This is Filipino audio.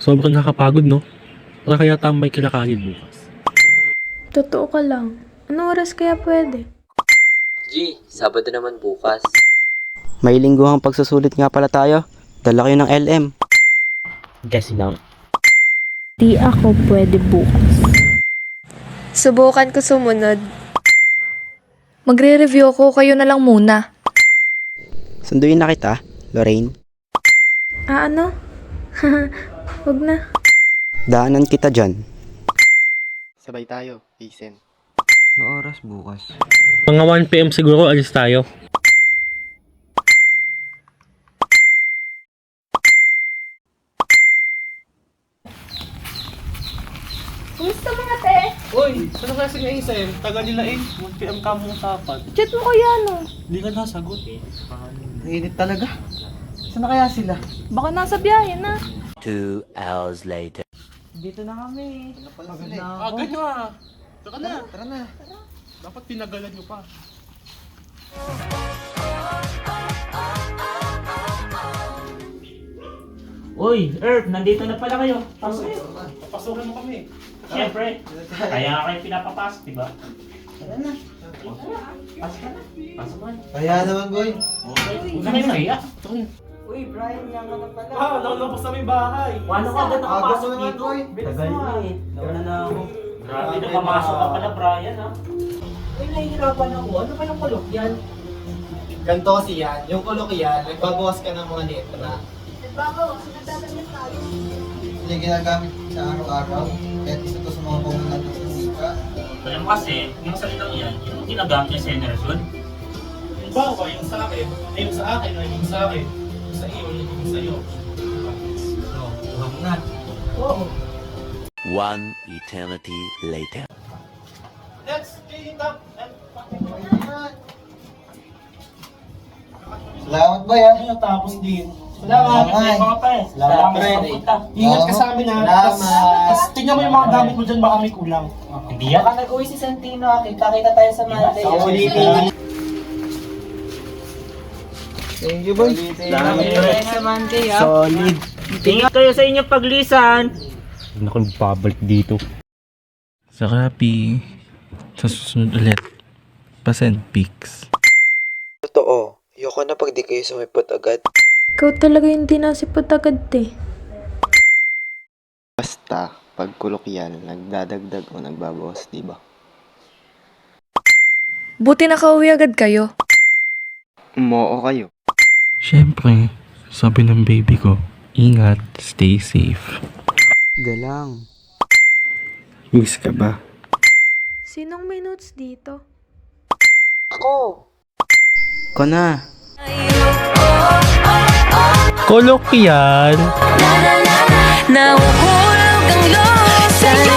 Sobrang nakakapagod, no? Wala kaya tambay kinakain bukas. Totoo ka lang. Anong oras kaya pwede? G, Sabado naman bukas. May lingguhang pagsusulit nga pala tayo. Dala kayo ng LM. Guess lang. Di ako pwede bukas. Subukan ko sumunod. Magre-review ko, kayo na lang muna. Sunduin na kita, Lorraine. Ano? Wag na. Daanan kita dyan. Sabay tayo, Jason. No oras bukas? Mga 1 PM siguro, alis tayo. Kumusta mga te? Uy, saan na kasi naisip? Tagal nila 1 PM ka mong sapat. Chat mo kaya no? Hindi ka nasagot eh. Init talaga. Saan na kaya sila? Baka nasa biyahe na. 2 hours later. Dito na kami. Pagod na ako. Agad nyo ah. Tara na. Tara na. Dapat pinagalan nyo pa. Uy, Herb, nandito na pala kayo. Pasok kayo. Pasukin mo kami. Siyempre, kaya nga kayo pinapapasok, diba? Tara na. Pasok ka na. Pasok ka na. Kaya naman, boy. Okay, huwag na kayo mahiya. Uy, Brian, yan ka na pala. Nakalabas na may bahay. Paano ka na nakapasok naman, dito? boy. Tagal na eh. Nauna na ako. Grabe na pamasok ka pala, Brian, ha? Uy, nahihirapan ako. Ano kayong kulok yan? Ganito kasi yan. Yung kolokyan, nagbabawas ka ng mga letra. Hindi ginagamit sa araw-araw. Kahit isa to sa mga pamulat ng musika. Alam mo kasi, yung salitang yan, yung ginagamit niya sa generasyon. Bawa, yung sa akin, ay yung sa akin, ay yung sa akin. Yung sa iyo, yung sa iyo. So, tuha mo na. Oo. One eternity later. Let's clean up. Salamat, boy, ha? Tapos din. Salamat, Salamat. mga pre. Salamat, pre. sa pagpunta. Ingat ka sa amin ha. Salamat. Tingnan mo yung mga gamit mo dyan, baka may kulang. Hindi yan. nag-uwi si Santino, kita-kita tayo sa Monday. Thank you, boy. Salamat, pre. sa Monday, ha? Solid. Ingat kayo sa inyong paglisan. Hindi ako babalik dito. Sa Rappi, sa susunod ulit, pa-send pics. Totoo. Ayoko na pag di kayo sumipot agad. Ikaw talaga yung dinasipot agad eh. Basta, pag kolokyan, nagdadagdag o nagbabawas, di ba? Buti nakauwi agad kayo. Umoo kayo. Siyempre, sabi ng baby ko, ingat, stay safe. Galang. Miss ka ba? Sinong may notes dito? Ko na. Kolokyan! Nauhulog ang loob sa'yo.